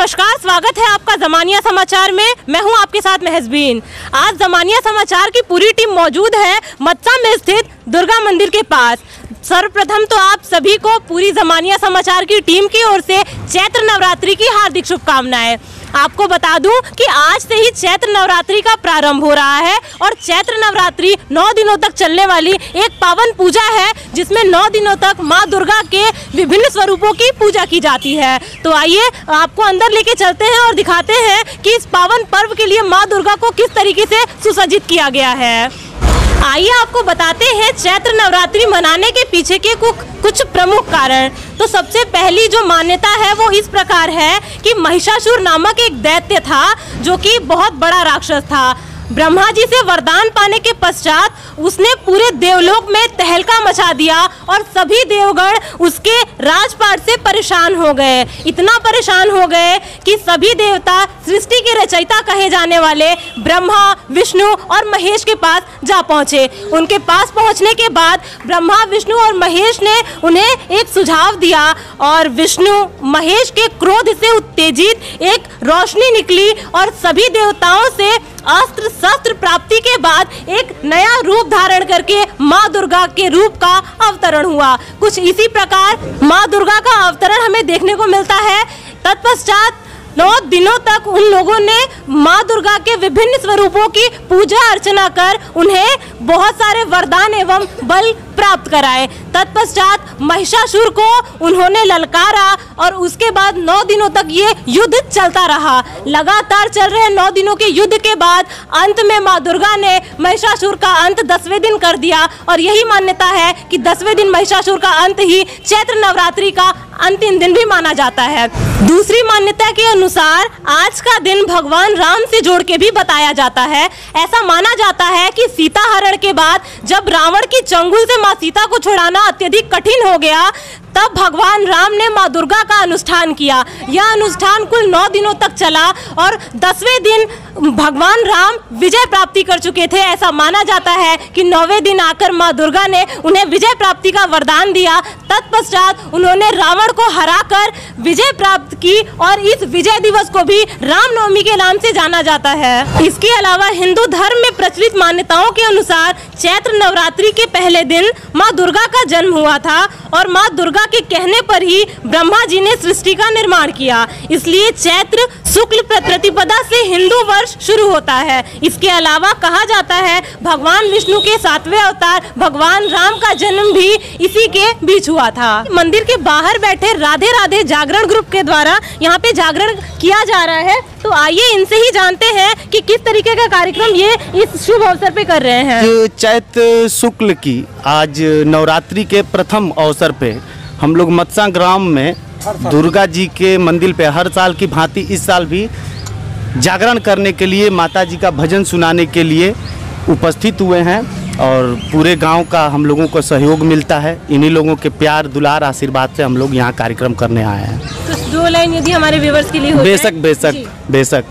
नमस्कार, स्वागत है आपका ज़मानिया समाचार में। मैं हूं आपके साथ महजबीन। आज ज़मानिया समाचार की पूरी टीम मौजूद है मत्सा में स्थित दुर्गा मंदिर के पास। सर्वप्रथम तो आप सभी को पूरी ज़मानिया समाचार की टीम की ओर से चैत्र नवरात्रि की हार्दिक शुभकामनाएं। आपको बता दूं कि आज से ही चैत्र नवरात्रि का प्रारंभ हो रहा है और चैत्र नवरात्रि 9 दिनों तक चलने वाली एक पावन पूजा है, जिसमें 9 दिनों तक माँ दुर्गा के विभिन्न स्वरूपों की पूजा की जाती है। तो आइए आपको अंदर लेके चलते हैं और दिखाते हैं कि इस पावन पर्व के लिए माँ दुर्गा को किस तरीके से सुसज्जित किया गया है। आइए आपको बताते हैं चैत्र नवरात्रि मनाने के पीछे के कुछ प्रमुख कारण। तो सबसे पहली जो मान्यता है वो इस प्रकार है कि महिषासुर नामक एक दैत्य था, जो कि बहुत बड़ा राक्षस था। ब्रह्मा जी से वरदान पाने के पश्चात उसने पूरे देवलोक में तहलका मचा दिया और सभी देवगण उसके राजपाट से परेशान हो गए। इतना परेशान हो गए कि सभी देवता सृष्टि के रचयिता कहे जाने वाले ब्रह्मा, विष्णु और महेश के पास जा पहुँचे। उनके पास पहुँचने के बाद ब्रह्मा, विष्णु और महेश ने उन्हें एक सुझाव दिया और विष्णु महेश के क्रोध से उत्तेजित एक रोशनी निकली और सभी देवताओं से अस्त्र शस्त्र प्राप्ति के बाद एक नया रूप धारण करके माँ दुर्गा के रूप का अवतरण हुआ। कुछ इसी प्रकार माँ दुर्गा का अवतरण हमें देखने को मिलता है। तत्पश्चात 9 दिनों तक उन लोगों ने माँ दुर्गा के विभिन्न स्वरूपों की पूजा अर्चना कर उन्हें बहुत सारे वरदान एवं बल प्राप्त कराए। तत्पश्चात महिषासुर को उन्होंने ललकारा और उसके बाद 9 दिनों तक ये युद्ध चलता रहा। लगातार चल रहे 9 दिनों के युद्ध के बाद अंत में माँ दुर्गा ने महिषासुर का अंत 10वें दिन कर दिया और यही मान्यता है कि 10वें दिन महिषासुर का अंत ही चैत्र नवरात्रि का अंतिम दिन भी माना जाता है। दूसरी मान्यता के अनुसार आज का दिन भगवान राम से जोड़ के भी बताया जाता है। ऐसा माना जाता है कि सीता हरण के बाद जब रावण की चंगुल से माँ सीता को छुड़ाना अत्यधिक कठिन हो गया, तब भगवान राम ने माँ दुर्गा का अनुष्ठान किया। यह अनुष्ठान कुल 9 दिनों तक चला और 10वें दिन भगवान राम विजय प्राप्ति कर चुके थे। ऐसा माना जाता है कि 9वें दिन आकर माँ दुर्गा ने उन्हें विजय प्राप्ति का वरदान दिया। तत्पश्चात उन्होंने रावण को हराकर विजय प्राप्त की और इस विजय दिवस को भी रामनवमी के नाम से जाना जाता है। इसके अलावा हिंदू धर्म में प्रचलित मान्यताओं के अनुसार चैत्र नवरात्रि के पहले दिन माँ दुर्गा का जन्म हुआ था और माँ दुर्गा के कहने पर ही ब्रह्मा जी ने सृष्टि का निर्माण किया। इसलिए चैत्र शुक्ल प्रतिपदा से हिंदू वर्ष शुरू होता है। इसके अलावा कहा जाता है भगवान विष्णु के 7वें अवतार भगवान राम का जन्म भी इसी के बीच हुआ था। मंदिर के बाहर बैठे राधे राधे जागरण ग्रुप के द्वारा यहाँ पे जागरण किया जा रहा है। तो आइए इनसे ही जानते हैं कि किस तरीके का कार्यक्रम ये इस शुभ अवसर पे कर रहे हैं। चैत्र शुक्ल की आज नवरात्रि के प्रथम अवसर पे हम लोग मत्सा ग्राम में दुर्गा जी के मंदिर पे हर साल की भांति इस साल भी जागरण करने के लिए, माता जी का भजन सुनाने के लिए उपस्थित हुए हैं और पूरे गांव का हम लोगों को सहयोग मिलता है। इन्हीं लोगों के प्यार, दुलार, आशीर्वाद से हम लोग यहाँ कार्यक्रम करने आए हैं। तो 2 लाइन यदि हमारे व्यूअर्स के लिए हो बेशक बेशक बेशक।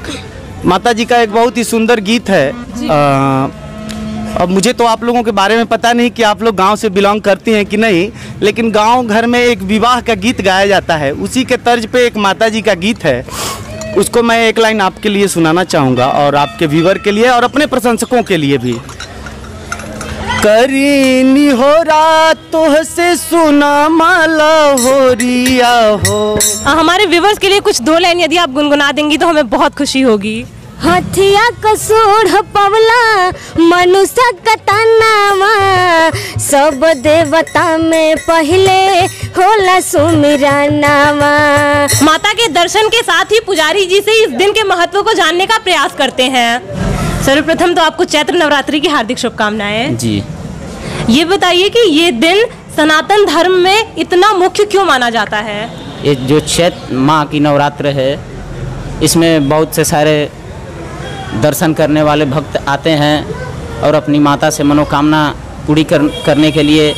माता जी का एक बहुत ही सुंदर गीत है। अब मुझे तो आप लोगों के बारे में पता नहीं कि आप लोग गांव से बिलोंग करती हैं कि नहीं, लेकिन गांव घर में एक विवाह का गीत गाया जाता है, उसी के तर्ज पे एक माता जी का गीत है। उसको मैं एक लाइन आपके लिए सुनाना चाहूँगा और आपके व्यूअर के लिए और अपने प्रशंसकों के लिए भी। करीनी हो रातों से सुना माला हो रिया हो। हमारे व्यूअर्स के लिए कुछ 2 लाइन यदि आप गुनगुना देंगी तो हमें बहुत खुशी होगी। हथिया कसूढ़ पवला मनुष्य कतनावा, सब देवता में पहले होला सुमिरनावा। माता के दर्शन के साथ ही पुजारी जी से इस दिन के महत्व को जानने का प्रयास करते हैं। सर्वप्रथम तो आपको चैत्र नवरात्रि की हार्दिक शुभकामनाएं जी। ये बताइए कि ये दिन सनातन धर्म में इतना मुख्य क्यों माना जाता है? ये जो चैत्र माँ की नवरात्र है, इसमें बहुत से सारे दर्शन करने वाले भक्त आते हैं और अपनी माता से मनोकामना पूरी करने के लिए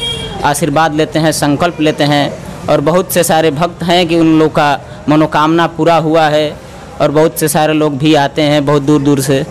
आशीर्वाद लेते हैं, संकल्प लेते हैं। और बहुत से सारे भक्त हैं कि उन लोग का मनोकामना पूरा हुआ है और बहुत से सारे लोग भी आते हैं बहुत दूर दूर से।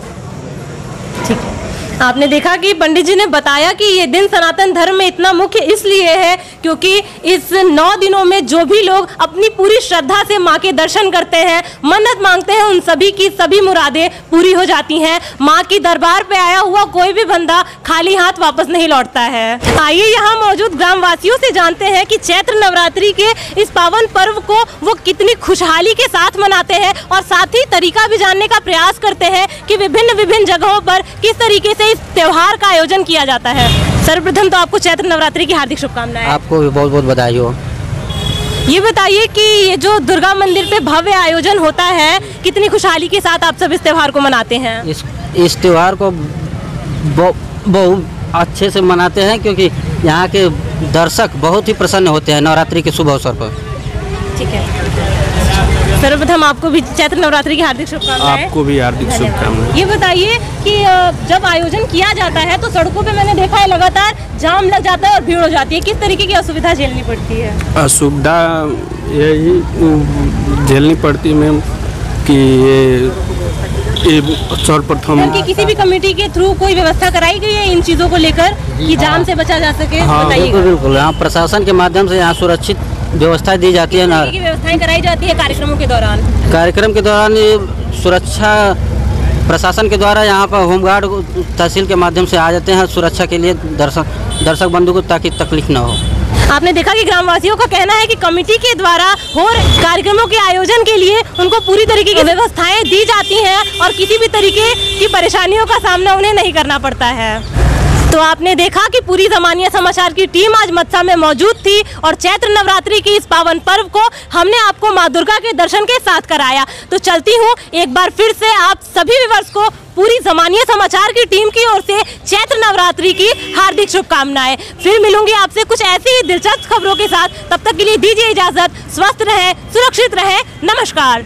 ठीक है। आपने देखा कि पंडित जी ने बताया कि ये दिन सनातन धर्म में इतना मुख्य इसलिए है क्योंकि इस 9 दिनों में जो भी लोग अपनी पूरी श्रद्धा से माँ के दर्शन करते हैं, मन्नत मांगते हैं, उन सभी की सभी मुरादें पूरी हो जाती हैं। माँ की दरबार पे आया हुआ कोई भी बंदा खाली हाथ वापस नहीं लौटता है। आइए यहाँ मौजूद ग्रामवासियों से जानते हैं कि चैत्र नवरात्रि के इस पावन पर्व को वो कितनी खुशहाली के साथ मनाते हैं और साथ ही तरीका भी जानने का प्रयास करते हैं कि विभिन्न जगहों पर किस तरीके से इस त्योहार का आयोजन किया जाता है। सर्वप्रथम तो आपको चैत्र नवरात्रि की हार्दिक शुभकामनाएं। आपको भी बहुत बहुत बधाई हो। ये बताइए कि ये जो दुर्गा मंदिर पे भव्य आयोजन होता है, कितनी खुशहाली के साथ आप सब इस त्योहार को मनाते हैं? इस त्योहार को बहुत अच्छे से मनाते हैं क्योंकि यहाँ के दर्शक बहुत ही प्रसन्न होते हैं नवरात्रि के शुभ अवसर पर। ठीक है, सर्वप्रथम आपको भी चैत्र नवरात्रि की हार्दिक शुभकामनाएं। आपको भी हार्दिक शुभकामनाएं। ये बताइए कि जब आयोजन किया जाता है तो सड़कों पे मैंने देखा है लगातार जाम लग जाता है और भीड़ हो जाती है, किस तरीके की असुविधा झेलनी पड़ती है? असुविधा यही झेलनी पड़ती है मैम कि ये सर्वप्रथम कि किसी भी कमेटी के थ्रू कोई व्यवस्था कराई गई है इन चीज़ों को लेकर कि जाम से बचा जा सके? बिल्कुल बिल्कुल, यहाँ प्रशासन के माध्यम से यहाँ सुरक्षित व्यवस्था दी जाती है ना, व्यवस्थाएं कराई जाती है कार्यक्रमों के दौरान। कार्यक्रम के दौरान सुरक्षा प्रशासन के द्वारा यहाँ पर होमगार्ड तहसील के माध्यम से आ जाते हैं सुरक्षा के लिए दर्शक बंधु को, ताकि तकलीफ न हो। आपने देखा कि ग्रामवासियों का कहना है कि कमेटी के द्वारा हो कार्यक्रमों के आयोजन के लिए उनको पूरी तरीके की व्यवस्थाएं दी जाती हैं और किसी भी तरीके की परेशानियों का सामना उन्हें नहीं करना पड़ता है। तो आपने देखा कि पूरी ज़मानिया समाचार की टीम आज मत्सा में मौजूद थी और चैत्र नवरात्रि की इस पावन पर्व को हमने आपको माँ दुर्गा के दर्शन के साथ कराया। तो चलती हूँ एक बार फिर से आप सभी व्यूअर्स को पूरी ज़मानिया समाचार की टीम की ओर से चैत्र नवरात्रि की हार्दिक शुभकामनाएं। फिर मिलूंगी आपसे कुछ ऐसी ही दिलचस्प खबरों के साथ, तब तक के लिए दीजिए इजाज़त। स्वस्थ रहें, सुरक्षित रहें, नमस्कार।